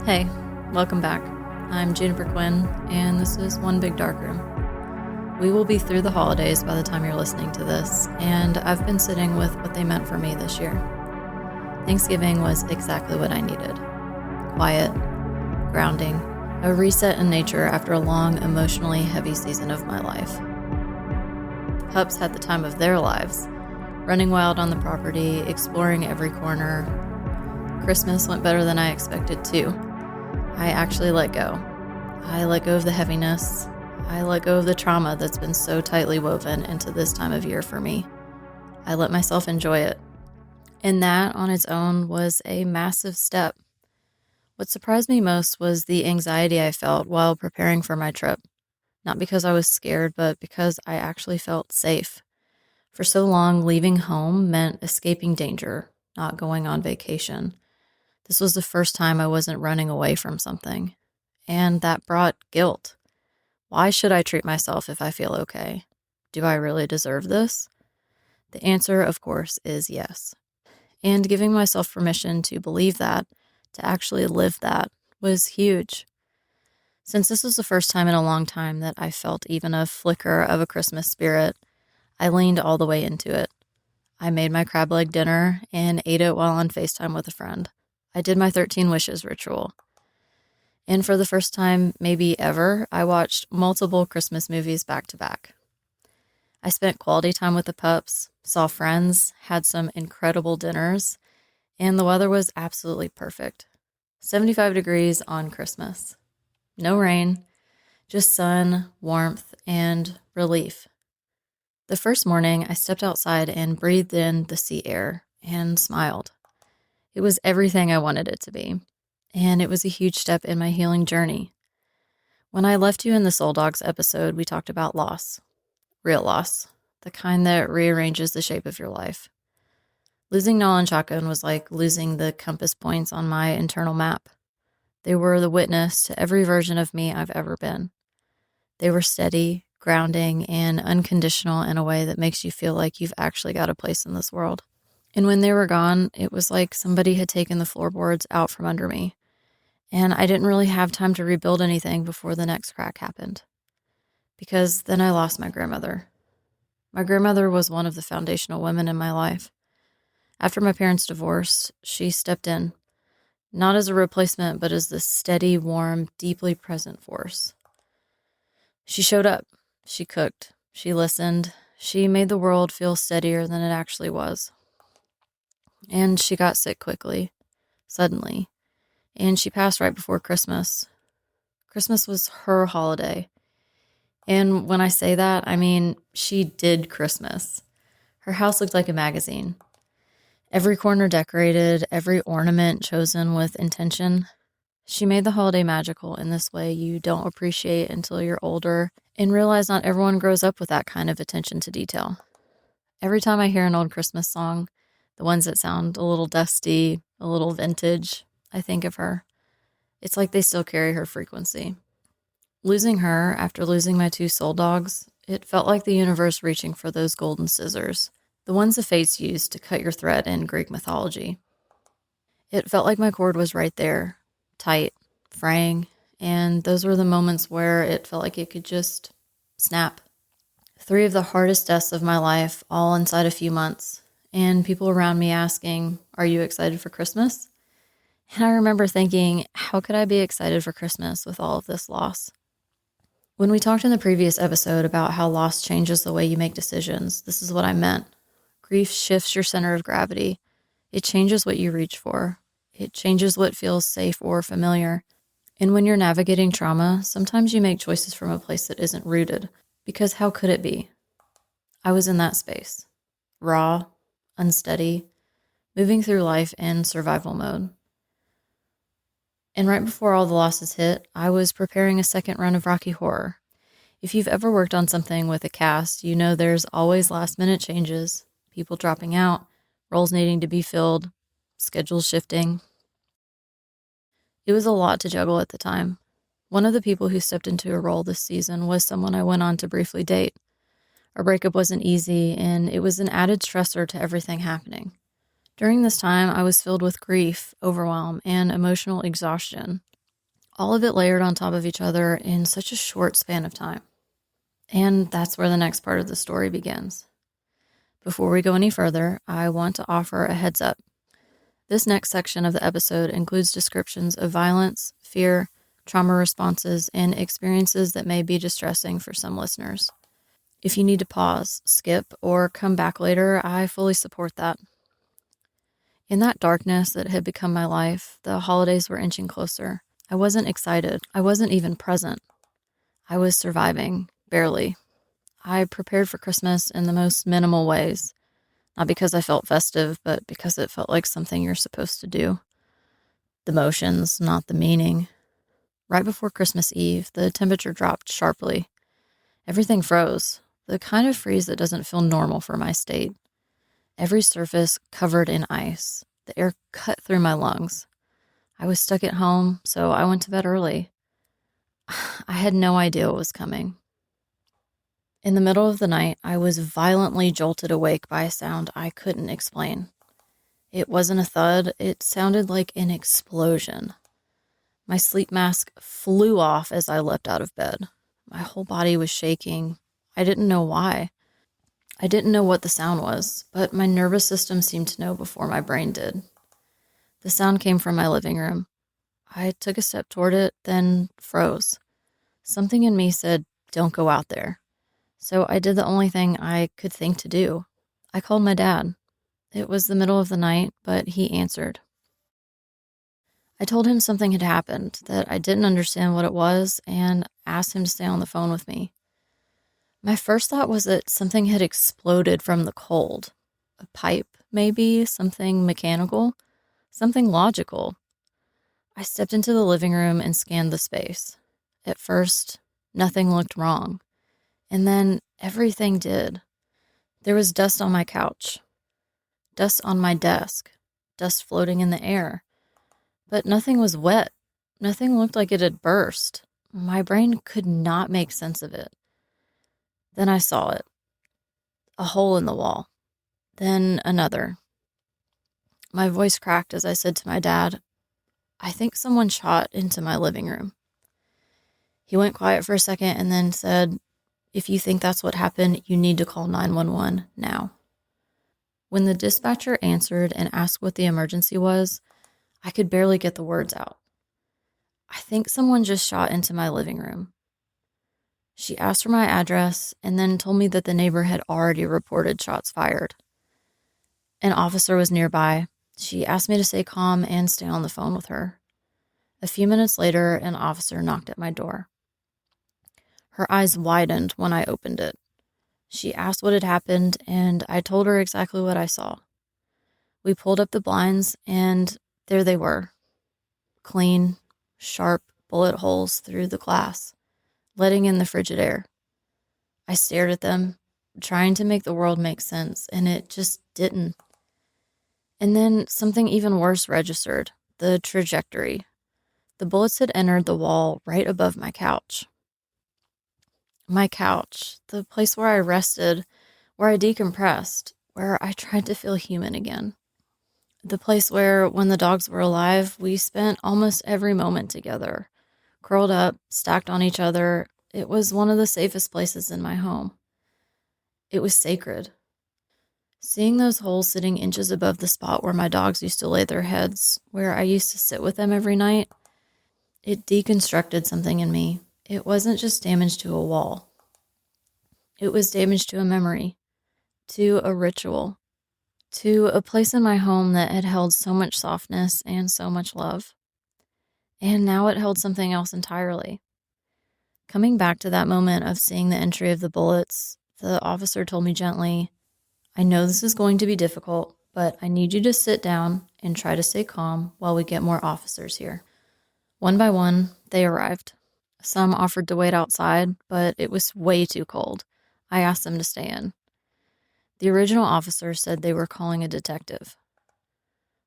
Hey, welcome back. I'm Juniper-Quinn, and this is One Big Darkroom. We will be through the holidays by the time you're listening to this, and I've been sitting with what they meant for me this year. Thanksgiving was exactly what I needed. Quiet, grounding, a reset in nature after a long, emotionally heavy season of my life. The pups had the time of their lives, running wild on the property, exploring every corner. Christmas went better than I expected too. I actually let go. I let go of the heaviness. I let go of the trauma that's been so tightly woven into this time of year for me. I let myself enjoy it. And that on its own was a massive step. What surprised me most was the anxiety I felt while preparing for my trip. Not because I was scared, but because I actually felt safe. For so long, leaving home meant escaping danger, not going on vacation. This was the first time I wasn't running away from something. And that brought guilt. Why should I treat myself if I feel okay? Do I really deserve this? The answer, of course, is yes. And giving myself permission to believe that, to actually live that, was huge. Since this was the first time in a long time that I felt even a flicker of a Christmas spirit, I leaned all the way into it. I made my crab leg dinner and ate it while on FaceTime with a friend. I did my 13 wishes ritual. And for the first time, maybe ever, I watched multiple Christmas movies back to back. I spent quality time with the pups, saw friends, had some incredible dinners, and the weather was absolutely perfect. 75 degrees on Christmas. No rain, just sun, warmth, and relief. The first morning, I stepped outside and breathed in the sea air and smiled. It was everything I wanted it to be, and it was a huge step in my healing journey. When I left you in the Soul Dogs episode, we talked about loss. Real loss. The kind that rearranges the shape of your life. Losing Noel and Shotgun was like losing the compass points on my internal map. They were the witness to every version of me I've ever been. They were steady, grounding, and unconditional in a way that makes you feel like you've actually got a place in this world. And when they were gone, it was like somebody had taken the floorboards out from under me. And I didn't really have time to rebuild anything before the next crack happened. Because then I lost my grandmother. My grandmother was one of the foundational women in my life. After my parents' divorce, she stepped in. Not as a replacement, but as this steady, warm, deeply present force. She showed up. She cooked. She listened. She made the world feel steadier than it actually was. And she got sick quickly, suddenly, and she passed right before Christmas. Christmas was her holiday. And when I say that, I mean she did Christmas. Her house looked like a magazine. Every corner decorated, every ornament chosen with intention. She made the holiday magical in this way you don't appreciate until you're older and realize not everyone grows up with that kind of attention to detail. Every time I hear an old Christmas song, the ones that sound a little dusty, a little vintage, I think of her. It's like they still carry her frequency. Losing her after losing my 2 soul dogs, it felt like the universe reaching for those golden scissors, the ones the fates used to cut your thread in Greek mythology. It felt like my cord was right there, tight, fraying, and those were the moments where it felt like it could just snap. 3 of the hardest deaths of my life, all inside a few months. And people around me asking, "Are you excited for Christmas?" And I remember thinking, how could I be excited for Christmas with all of this loss? When we talked in the previous episode about how loss changes the way you make decisions, this is what I meant. Grief shifts your center of gravity. It changes what you reach for. It changes what feels safe or familiar. And when you're navigating trauma, sometimes you make choices from a place that isn't rooted, because how could it be? I was in that space. Raw, unsteady, moving through life in survival mode. And right before all the losses hit, I was preparing a second run of Rocky Horror. If you've ever worked on something with a cast, you know there's always last-minute changes, people dropping out, roles needing to be filled, schedules shifting. It was a lot to juggle at the time. One of the people who stepped into a role this season was someone I went on to briefly date. Our breakup wasn't easy, and it was an added stressor to everything happening. During this time, I was filled with grief, overwhelm, and emotional exhaustion. All of it layered on top of each other in such a short span of time. And that's where the next part of the story begins. Before we go any further, I want to offer a heads up. This next section of the episode includes descriptions of violence, fear, trauma responses, and experiences that may be distressing for some listeners. If you need to pause, skip, or come back later, I fully support that. In that darkness that had become my life, the holidays were inching closer. I wasn't excited. I wasn't even present. I was surviving, barely. I prepared for Christmas in the most minimal ways. Not because I felt festive, but because it felt like something you're supposed to do. The motions, not the meaning. Right before Christmas Eve, the temperature dropped sharply. Everything froze, the kind of freeze that doesn't feel normal for my state. Every surface covered in ice. The air cut through my lungs. I was stuck at home, so I went to bed early. I had no idea what was coming. In the middle of the night, I was violently jolted awake by a sound I couldn't explain. It wasn't a thud, it sounded like an explosion. My sleep mask flew off as I leapt out of bed. My whole body was shaking. I didn't know why. I didn't know what the sound was, but my nervous system seemed to know before my brain did. The sound came from my living room. I took a step toward it, then froze. Something in me said, "Don't go out there." So I did the only thing I could think to do. I called my dad. It was the middle of the night, but he answered. I told him something had happened, that I didn't understand what it was, and asked him to stay on the phone with me. My first thought was that something had exploded from the cold. A pipe, maybe, something mechanical, something logical. I stepped into the living room and scanned the space. At first, nothing looked wrong. And then everything did. There was dust on my couch, dust on my desk, dust floating in the air. But nothing was wet. Nothing looked like it had burst. My brain could not make sense of it. Then I saw it. A hole in the wall. Then another. My voice cracked as I said to my dad, "I think someone shot into my living room." He went quiet for a second and then said, "If you think that's what happened, you need to call 911 now." When the dispatcher answered and asked what the emergency was, I could barely get the words out. "I think someone just shot into my living room." She asked for my address and then told me that the neighbor had already reported shots fired. An officer was nearby. She asked me to stay calm and stay on the phone with her. A few minutes later, an officer knocked at my door. Her eyes widened when I opened it. She asked what had happened, and I told her exactly what I saw. We pulled up the blinds, and there they were. Clean, sharp bullet holes through the glass, letting in the frigid air. I stared at them, trying to make the world make sense, and it just didn't. And then something even worse registered, the trajectory. The bullets had entered the wall right above my couch. My couch, the place where I rested, where I decompressed, where I tried to feel human again. The place where, when the dogs were alive, we spent almost every moment together, curled up, stacked on each other. It was one of the safest places in my home. It was sacred. Seeing those holes sitting inches above the spot where my dogs used to lay their heads, where I used to sit with them every night, it deconstructed something in me. It wasn't just damage to a wall. It was damage to a memory, to a ritual, to a place in my home that had held so much softness and so much love. And now it held something else entirely. Coming back to that moment of seeing the entry of the bullets, the officer told me gently, "I know this is going to be difficult, but I need you to sit down and try to stay calm while we get more officers here." One by one, they arrived. Some offered to wait outside, but it was way too cold. I asked them to stay in. The original officer said they were calling a detective.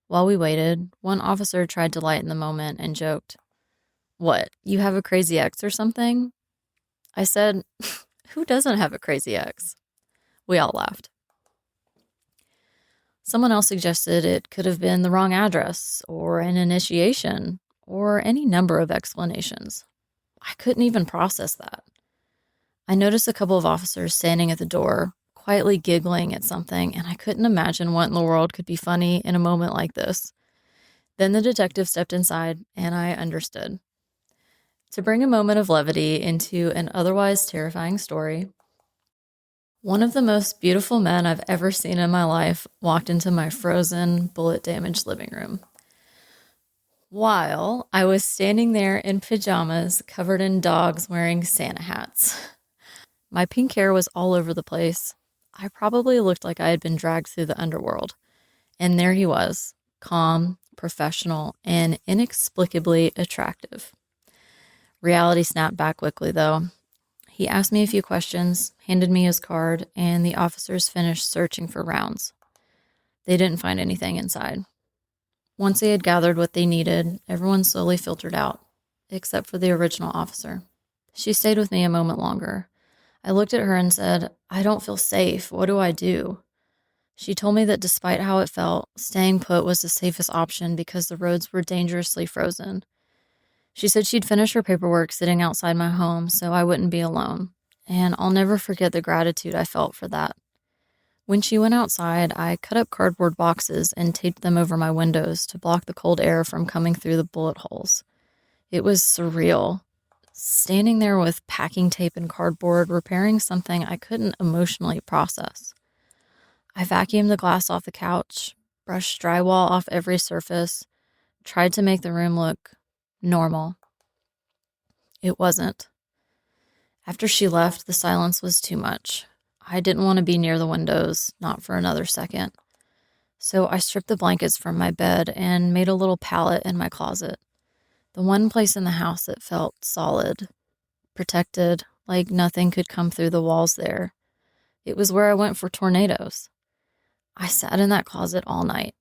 While we waited, one officer tried to lighten the moment and joked, "What, you have a crazy ex or something?" I said, "Who doesn't have a crazy ex?" We all laughed. Someone else suggested it could have been the wrong address or an initiation or any number of explanations. I couldn't even process that. I noticed a couple of officers standing at the door, quietly giggling at something, and I couldn't imagine what in the world could be funny in a moment like this. Then the detective stepped inside, and I understood. To bring a moment of levity into an otherwise terrifying story, one of the most beautiful men I've ever seen in my life walked into my frozen, bullet-damaged living room. While I was standing there in pajamas, covered in dogs wearing Santa hats. My pink hair was all over the place. I probably looked like I had been dragged through the underworld. And there he was, calm, professional, and inexplicably attractive. Reality snapped back quickly, though. He asked me a few questions, handed me his card, and the officers finished searching for rounds. They didn't find anything inside. Once they had gathered what they needed, everyone slowly filtered out, except for the original officer. She stayed with me a moment longer. I looked at her and said, "I don't feel safe. What do I do?" She told me that despite how it felt, staying put was the safest option because the roads were dangerously frozen. She said she'd finish her paperwork sitting outside my home so I wouldn't be alone, and I'll never forget the gratitude I felt for that. When she went outside, I cut up cardboard boxes and taped them over my windows to block the cold air from coming through the bullet holes. It was surreal. Standing there with packing tape and cardboard, repairing something I couldn't emotionally process. I vacuumed the glass off the couch, brushed drywall off every surface, tried to make the room look normal. It wasn't. After she left, the silence was too much. I didn't want to be near the windows, not for another second. So I stripped the blankets from my bed and made a little pallet in my closet. The one place in the house that felt solid, protected, like nothing could come through the walls there. It was where I went for tornadoes. I sat in that closet all night,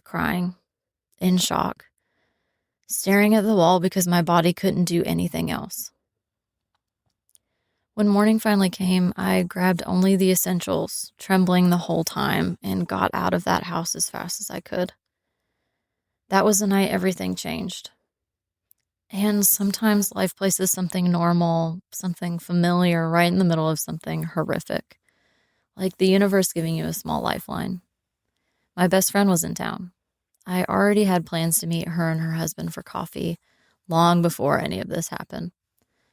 crying, in shock, staring at the wall because my body couldn't do anything else. When morning finally came, I grabbed only the essentials, trembling the whole time, and got out of that house as fast as I could. That was the night everything changed. And sometimes life places something normal, something familiar, right in the middle of something horrific. Like the universe giving you a small lifeline. My best friend was in town. I already had plans to meet her and her husband for coffee long before any of this happened.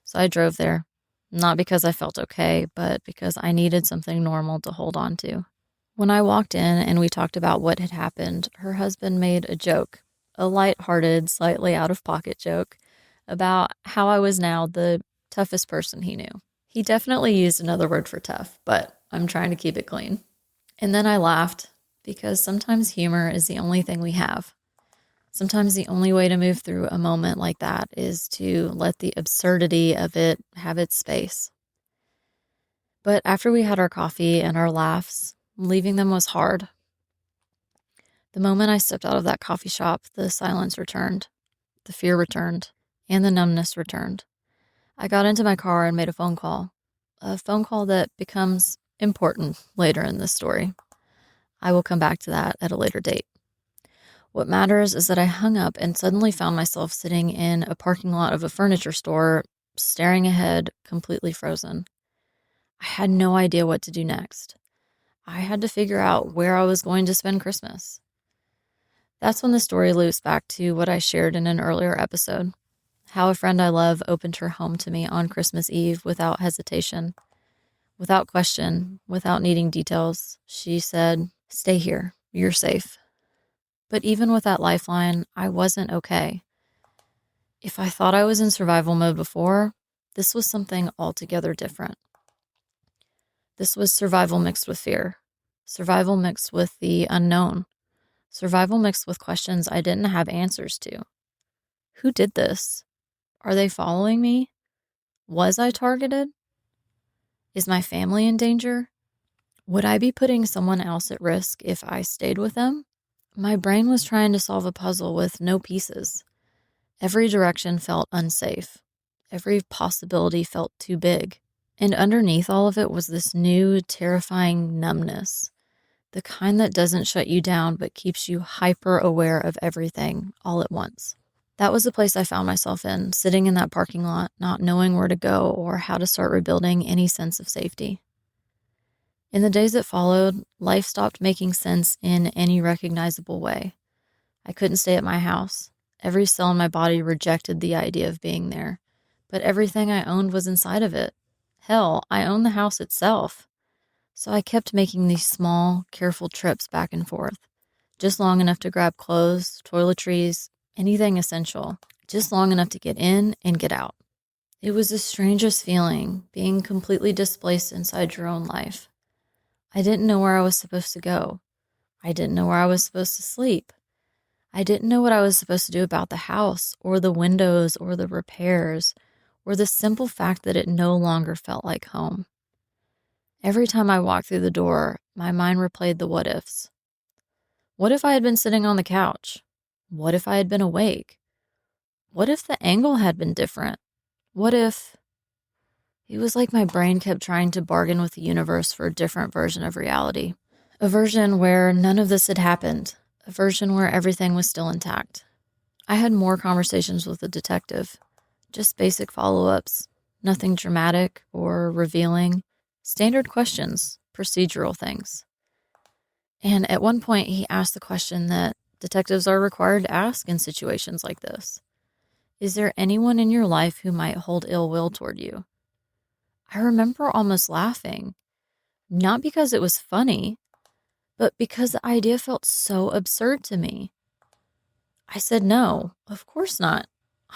So I drove there, not because I felt okay, but because I needed something normal to hold on to. When I walked in and we talked about what had happened, her husband made a joke, a lighthearted, slightly out-of-pocket joke, about how I was now the toughest person he knew. He definitely used another word for tough, but I'm trying to keep it clean. And then I laughed, because sometimes humor is the only thing we have. Sometimes the only way to move through a moment like that is to let the absurdity of it have its space. But after we had our coffee and our laughs, leaving them was hard. The moment I stepped out of that coffee shop, the silence returned, the fear returned, and the numbness returned. I got into my car and made a phone call that becomes important later in this story. I will come back to that at a later date. What matters is that I hung up and suddenly found myself sitting in a parking lot of a furniture store, staring ahead, completely frozen. I had no idea what to do next. I had to figure out where I was going to spend Christmas. That's when the story loops back to what I shared in an earlier episode. How a friend I love opened her home to me on Christmas Eve without hesitation, without question, without needing details. She said, "Stay here. You're safe." But even with that lifeline, I wasn't okay. If I thought I was in survival mode before, this was something altogether different. This was survival mixed with fear, survival mixed with the unknown, survival mixed with questions I didn't have answers to. Who did this? Are they following me? Was I targeted? Is my family in danger? Would I be putting someone else at risk if I stayed with them? My brain was trying to solve a puzzle with no pieces. Every direction felt unsafe. Every possibility felt too big. And underneath all of it was this new, terrifying numbness. The kind that doesn't shut you down but keeps you hyper aware of everything all at once. That was the place I found myself in, sitting in that parking lot, not knowing where to go or how to start rebuilding any sense of safety. In the days that followed, life stopped making sense in any recognizable way. I couldn't stay at my house. Every cell in my body rejected the idea of being there, but everything I owned was inside of it. Hell, I owned the house itself. So I kept making these small, careful trips back and forth, just long enough to grab clothes, toiletries, anything essential, just long enough to get in and get out. It was the strangest feeling, being completely displaced inside your own life. I didn't know where I was supposed to go. I didn't know where I was supposed to sleep. I didn't know what I was supposed to do about the house or the windows or the repairs or the simple fact that it no longer felt like home. Every time I walked through the door, my mind replayed the what ifs. What if I had been sitting on the couch? What if I had been awake? What if the angle had been different? What if... It was like my brain kept trying to bargain with the universe for a different version of reality. A version where none of this had happened. A version where everything was still intact. I had more conversations with the detective. Just basic follow-ups. Nothing dramatic or revealing. Standard questions. Procedural things. And at one point, he asked the question that detectives are required to ask in situations like this. Is there anyone in your life who might hold ill will toward you? I remember almost laughing. Not because it was funny, but because the idea felt so absurd to me. I said no, of course not.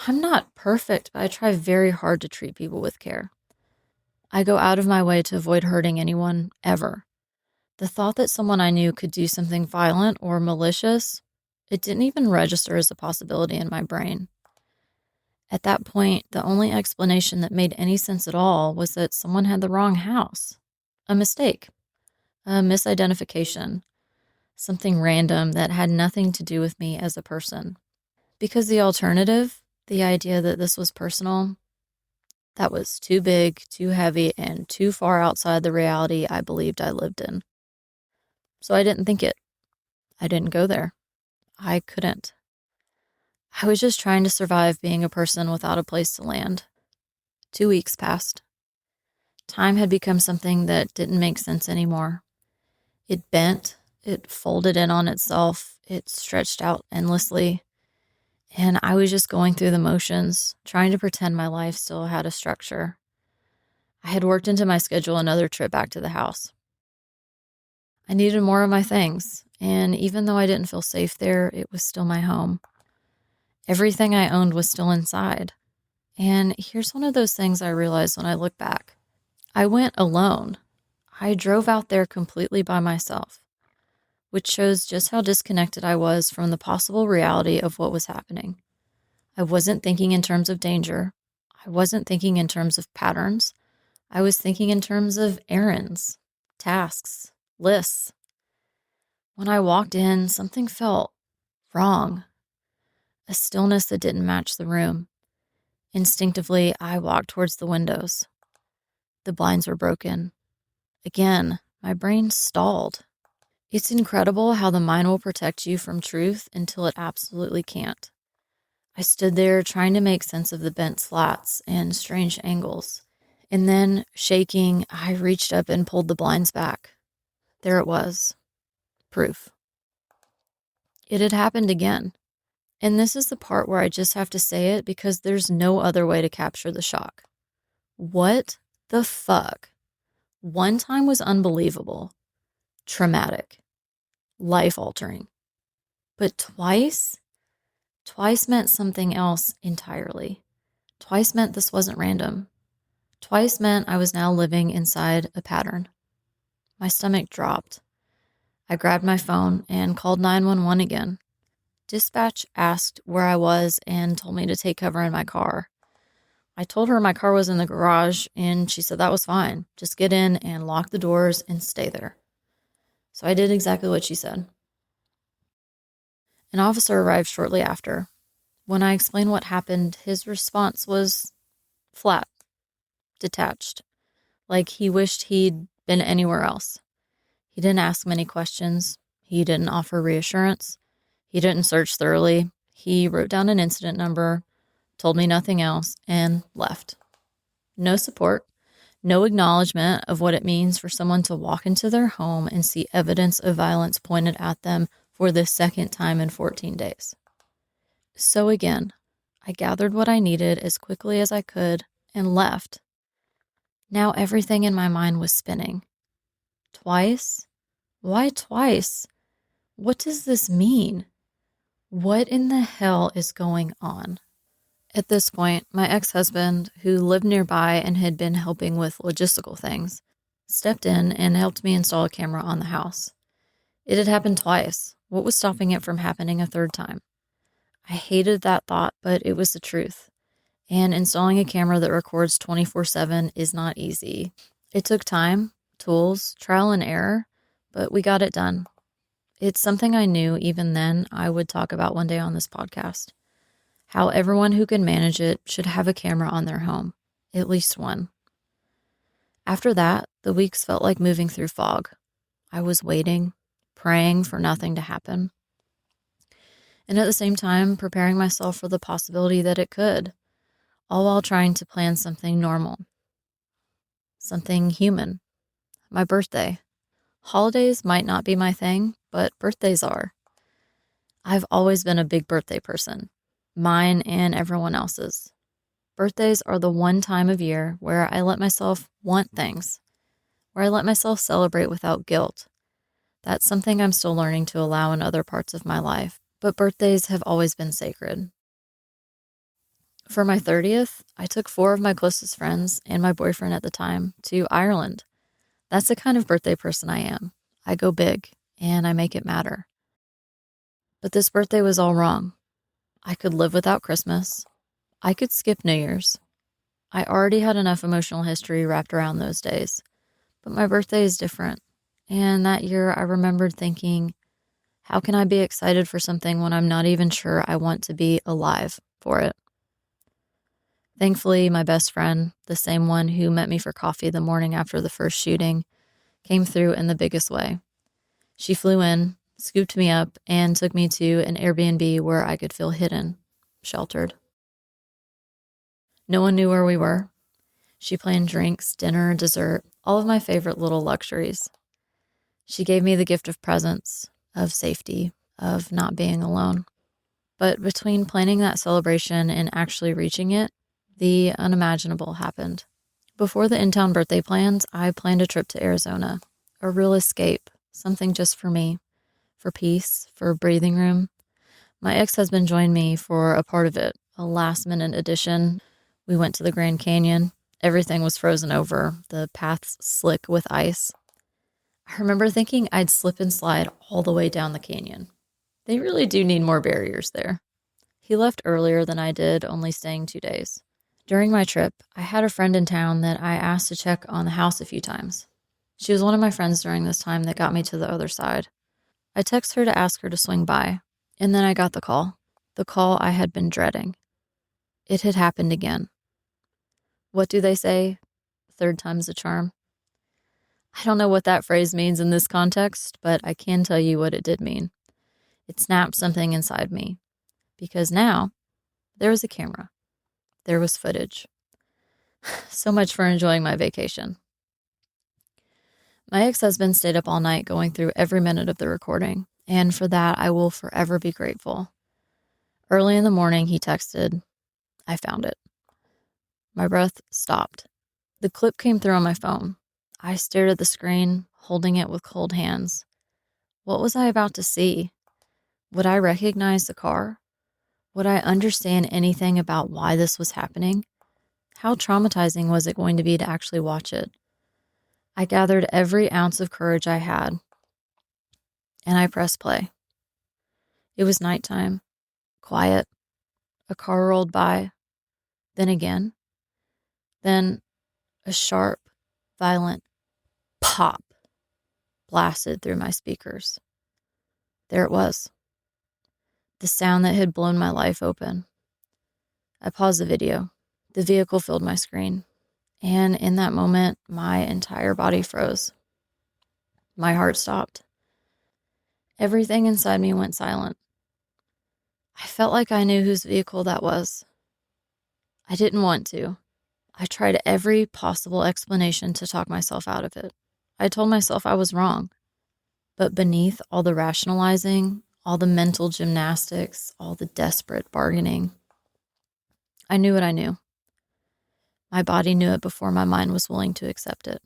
I'm not perfect, but I try very hard to treat people with care. I go out of my way to avoid hurting anyone, ever. The thought that someone I knew could do something violent or malicious, it didn't even register as a possibility in my brain. At that point, the only explanation that made any sense at all was that someone had the wrong house. A mistake. A misidentification. Something random that had nothing to do with me as a person. Because the alternative, the idea that this was personal, that was too big, too heavy, and too far outside the reality I believed I lived in. So I didn't think it. I didn't go there. I couldn't. I was just trying to survive being a person without a place to land. 2 weeks passed. Time had become something that didn't make sense anymore. It bent, it folded in on itself, it stretched out endlessly, and I was just going through the motions, trying to pretend my life still had a structure. I had worked into my schedule another trip back to the house. I needed more of my things, and even though I didn't feel safe there, it was still my home. Everything I owned was still inside. And here's one of those things I realized when I look back. I went alone. I drove out there completely by myself, which shows just how disconnected I was from the possible reality of what was happening. I wasn't thinking in terms of danger. I wasn't thinking in terms of patterns. I was thinking in terms of errands, tasks, lists. When I walked in, something felt wrong. A stillness that didn't match the room. Instinctively, I walked towards the windows. The blinds were broken. Again, my brain stalled. It's incredible how the mind will protect you from truth until it absolutely can't. I stood there trying to make sense of the bent slats and strange angles. And then, shaking, I reached up and pulled the blinds back. There it was. Proof. It had happened again. And this is the part where I just have to say it because there's no other way to capture the shock. What the fuck? One time was unbelievable, traumatic, life-altering. But twice meant something else entirely. Twice meant this wasn't random. Twice meant I was now living inside a pattern. My stomach dropped. I grabbed my phone and called 911 again. Dispatch asked where I was and told me to take cover in my car. I told her my car was in the garage, and she said that was fine. Just get in and lock the doors and stay there. So I did exactly what she said. An officer arrived shortly after. When I explained what happened, his response was flat, detached, like he wished he'd been anywhere else. He didn't ask many questions. He didn't offer reassurance. He didn't search thoroughly. He wrote down an incident number, told me nothing else, and left. No support, no acknowledgement of what it means for someone to walk into their home and see evidence of violence pointed at them for the second time in 14 days. So again, I gathered what I needed as quickly as I could and left. Now everything in my mind was spinning. Twice? Why twice? What does this mean? What in the hell is going on? At this point, my ex-husband, who lived nearby and had been helping with logistical things, stepped in and helped me install a camera on the house. It had happened twice. What was stopping it from happening a third time? I hated that thought, but it was the truth. And installing a camera that records 24/7 is not easy. It took time, tools, trial and error, but we got it done. It's something I knew even then I would talk about one day on this podcast. How everyone who can manage it should have a camera on their home, at least one. After that, the weeks felt like moving through fog. I was waiting, praying for nothing to happen, and at the same time preparing myself for the possibility that it could, all while trying to plan something normal, something human. My birthday. Holidays might not be my thing, but birthdays are. I've always been a big birthday person, mine and everyone else's. Birthdays are the one time of year where I let myself want things, where I let myself celebrate without guilt. That's something I'm still learning to allow in other parts of my life, but birthdays have always been sacred. For my 30th, I took 4 of my closest friends and my boyfriend at the time to Ireland. That's the kind of birthday person I am. I go big, and I make it matter. But this birthday was all wrong. I could live without Christmas. I could skip New Year's. I already had enough emotional history wrapped around those days. But my birthday is different. And that year, I remembered thinking, how can I be excited for something when I'm not even sure I want to be alive for it? Thankfully, my best friend, the same one who met me for coffee the morning after the first shooting, came through in the biggest way. She flew in, scooped me up, and took me to an Airbnb where I could feel hidden, sheltered. No one knew where we were. She planned drinks, dinner, dessert, all of my favorite little luxuries. She gave me the gift of presence, of safety, of not being alone. But between planning that celebration and actually reaching it, the unimaginable happened. Before the in-town birthday plans, I planned a trip to Arizona, a real escape, something just for me, for peace, for breathing room. My ex-husband joined me for a part of it, a last-minute addition. We went to the Grand Canyon. Everything was frozen over, the paths slick with ice. I remember thinking I'd slip and slide all the way down the canyon. They really do need more barriers there. He left earlier than I did, only staying 2 days. During my trip, I had a friend in town that I asked to check on the house a few times. She was one of my friends during this time that got me to the other side. I texted her to ask her to swing by, and then I got the call I had been dreading. It had happened again. What do they say? Third time's a charm. I don't know what that phrase means in this context, but I can tell you what it did mean. It snapped something inside me, because now there was a camera. There was footage. So much for enjoying my vacation. My ex-husband stayed up all night going through every minute of the recording, and for that I will forever be grateful. Early in the morning, he texted, "I found it." My breath stopped. The clip came through on my phone. I stared at the screen, holding it with cold hands. What was I about to see? Would I recognize the car? Would I understand anything about why this was happening? How traumatizing was it going to be to actually watch it? I gathered every ounce of courage I had, and I pressed play. It was nighttime, quiet. A car rolled by, then again. Then a sharp, violent pop blasted through my speakers. There it was, the sound that had blown my life open. I paused the video. The vehicle filled my screen, and in that moment, my entire body froze. My heart stopped. Everything inside me went silent. I felt like I knew whose vehicle that was. I didn't want to. I tried every possible explanation to talk myself out of it. I told myself I was wrong. But beneath all the rationalizing, all the mental gymnastics, all the desperate bargaining, I knew what I knew. My body knew it before my mind was willing to accept it.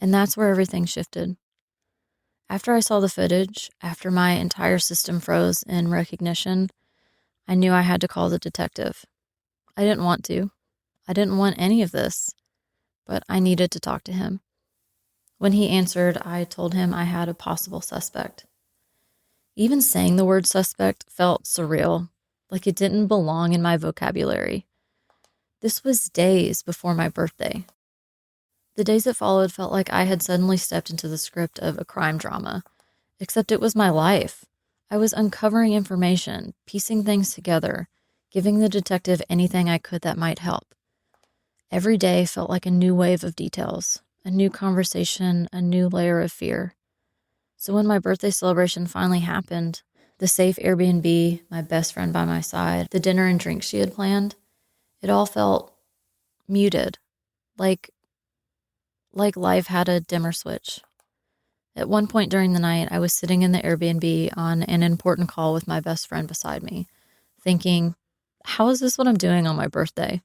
And that's where everything shifted. After I saw the footage, after my entire system froze in recognition, I knew I had to call the detective. I didn't want to. I didn't want any of this, but I needed to talk to him. When he answered, I told him I had a possible suspect. Even saying the word suspect felt surreal, like it didn't belong in my vocabulary. This was days before my birthday. The days that followed felt like I had suddenly stepped into the script of a crime drama, except it was my life. I was uncovering information, piecing things together, giving the detective anything I could that might help. Every day felt like a new wave of details, a new conversation, a new layer of fear. So when my birthday celebration finally happened, the safe Airbnb, my best friend by my side, the dinner and drinks she had planned, it all felt muted, like life had a dimmer switch. At one point during the night, I was sitting in the Airbnb on an important call with my best friend beside me, thinking, how is this what I'm doing on my birthday?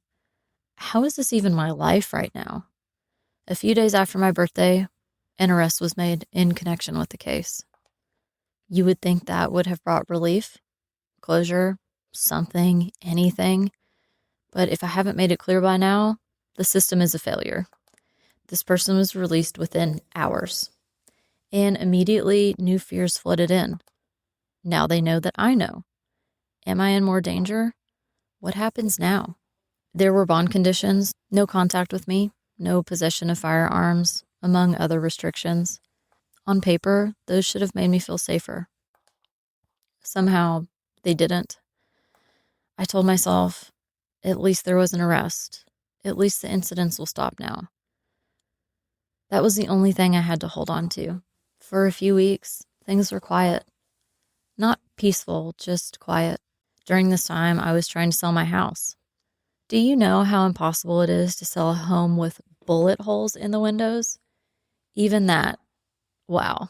How is this even my life right now? A few days after my birthday, an arrest was made in connection with the case. You would think that would have brought relief, closure, something, anything. But if I haven't made it clear by now, the system is a failure. This person was released within hours. And immediately, new fears flooded in. Now they know that I know. Am I in more danger? What happens now? There were bond conditions, no contact with me, no possession of firearms, among other restrictions. On paper, those should have made me feel safer. Somehow, they didn't. I told myself, at least there was an arrest. At least the incidents will stop now. That was the only thing I had to hold on to. For a few weeks, things were quiet. Not peaceful, just quiet. During this time, I was trying to sell my house. Do you know how impossible it is to sell a home with bullet holes in the windows? Even that, wow.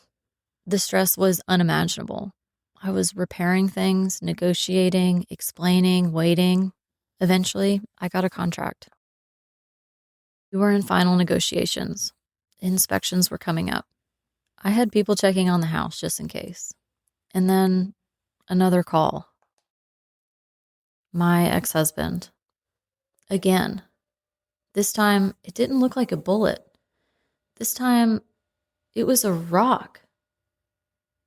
The stress was unimaginable. I was repairing things, negotiating, explaining, waiting. Eventually, I got a contract. We were in final negotiations. Inspections were coming up. I had people checking on the house just in case. And then another call. My ex-husband. Again. This time, it didn't look like a bullet. This time, it was a rock.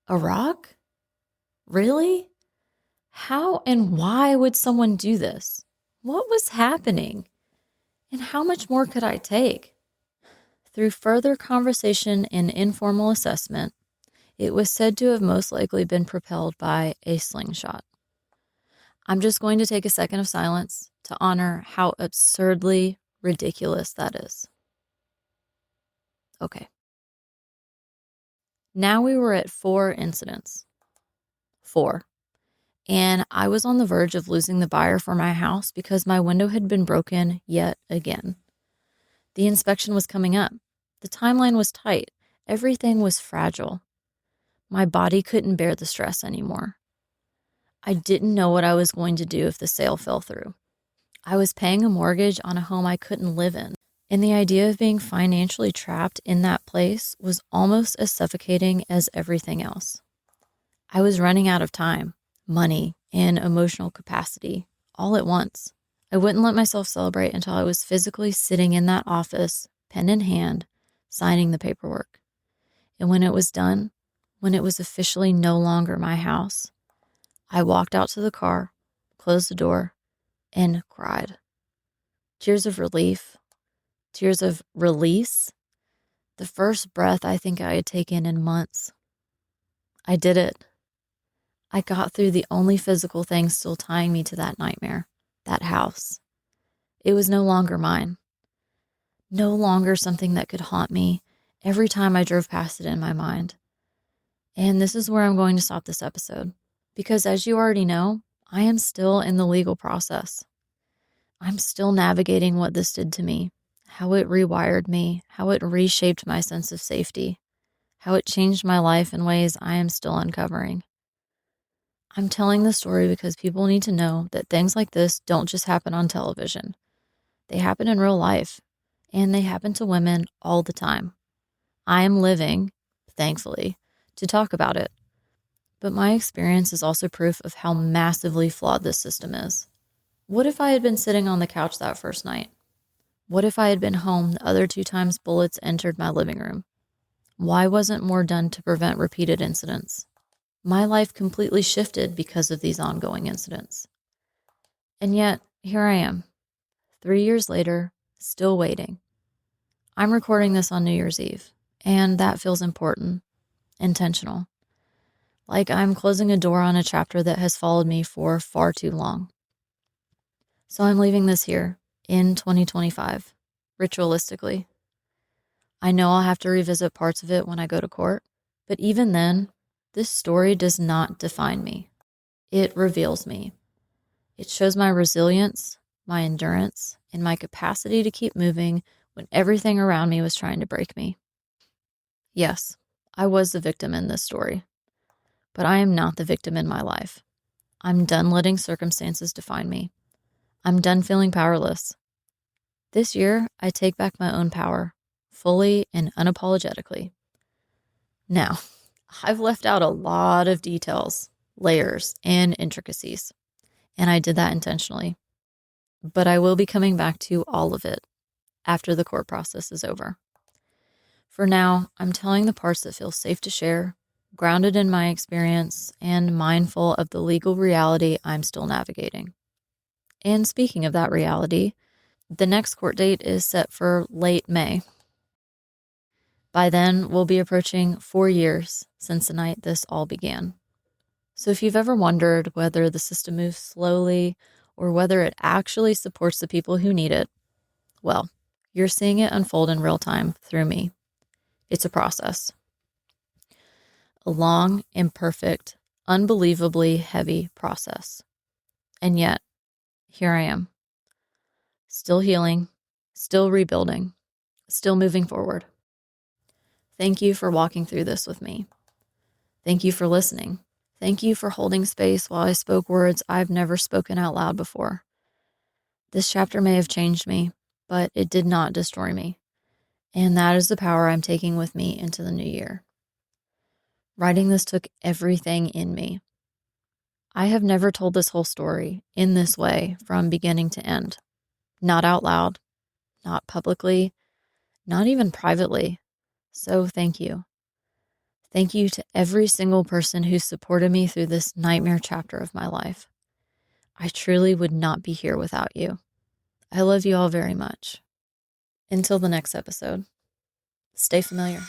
A rock? Really? How and why would someone do this? What was happening? And how much more could I take? Through further conversation and informal assessment, it was said to have most likely been propelled by a slingshot. I'm just going to take a second of silence to honor how absurdly ridiculous that is. Okay. Now we were at 4 incidents. 4. And I was on the verge of losing the buyer for my house because my window had been broken yet again. The inspection was coming up. The timeline was tight. Everything was fragile. My body couldn't bear the stress anymore. I didn't know what I was going to do if the sale fell through. I was paying a mortgage on a home I couldn't live in, and the idea of being financially trapped in that place was almost as suffocating as everything else. I was running out of time, money, and emotional capacity all at once. I wouldn't let myself celebrate until I was physically sitting in that office, pen in hand, signing the paperwork. And when it was done, when it was officially no longer my house, I walked out to the car, closed the door, and cried. Tears of relief, tears of release. The first breath I think I had taken in months. I did it. I got through the only physical thing still tying me to that nightmare, that house. It was no longer mine. No longer something that could haunt me every time I drove past it in my mind. And this is where I'm going to stop this episode. Because as you already know, I am still in the legal process. I'm still navigating what this did to me, how it rewired me, how it reshaped my sense of safety, how it changed my life in ways I am still uncovering. I'm telling the story because people need to know that things like this don't just happen on television. They happen in real life, and they happen to women all the time. I am living, thankfully, to talk about it. But my experience is also proof of how massively flawed this system is. What if I had been sitting on the couch that first night? What if I had been home the other 2 times bullets entered my living room? Why wasn't more done to prevent repeated incidents? My life completely shifted because of these ongoing incidents. And yet, here I am, 3 years later, still waiting. I'm recording this on New Year's Eve, and that feels important, intentional. Like I'm closing a door on a chapter that has followed me for far too long. So I'm leaving this here in 2025, ritualistically. I know I'll have to revisit parts of it when I go to court, but even then, this story does not define me. It reveals me. It shows my resilience, my endurance, and my capacity to keep moving when everything around me was trying to break me. Yes, I was the victim in this story, but I am not the victim in my life. I'm done letting circumstances define me. I'm done feeling powerless. This year, I take back my own power, fully and unapologetically. Now, I've left out a lot of details, layers, and intricacies, and I did that intentionally. But I will be coming back to all of it after the court process is over. For now, I'm telling the parts that feel safe to share, grounded in my experience, and mindful of the legal reality I'm still navigating. And speaking of that reality, the next court date is set for late May. By then, we'll be approaching 4 years since the night this all began. So if you've ever wondered whether the system moves slowly or whether it actually supports the people who need it, well, you're seeing it unfold in real time through me. It's a process. A long, imperfect, unbelievably heavy process. And yet, here I am. Still healing, still rebuilding, still moving forward. Thank you for walking through this with me. Thank you for listening. Thank you for holding space while I spoke words I've never spoken out loud before. This chapter may have changed me, but it did not destroy me. And that is the power I'm taking with me into the new year. Writing this took everything in me. I have never told this whole story in this way from beginning to end. Not out loud, not publicly, not even privately. So thank you. Thank you to every single person who supported me through this nightmare chapter of my life. I truly would not be here without you. I love you all very much. Until the next episode, stay familiar.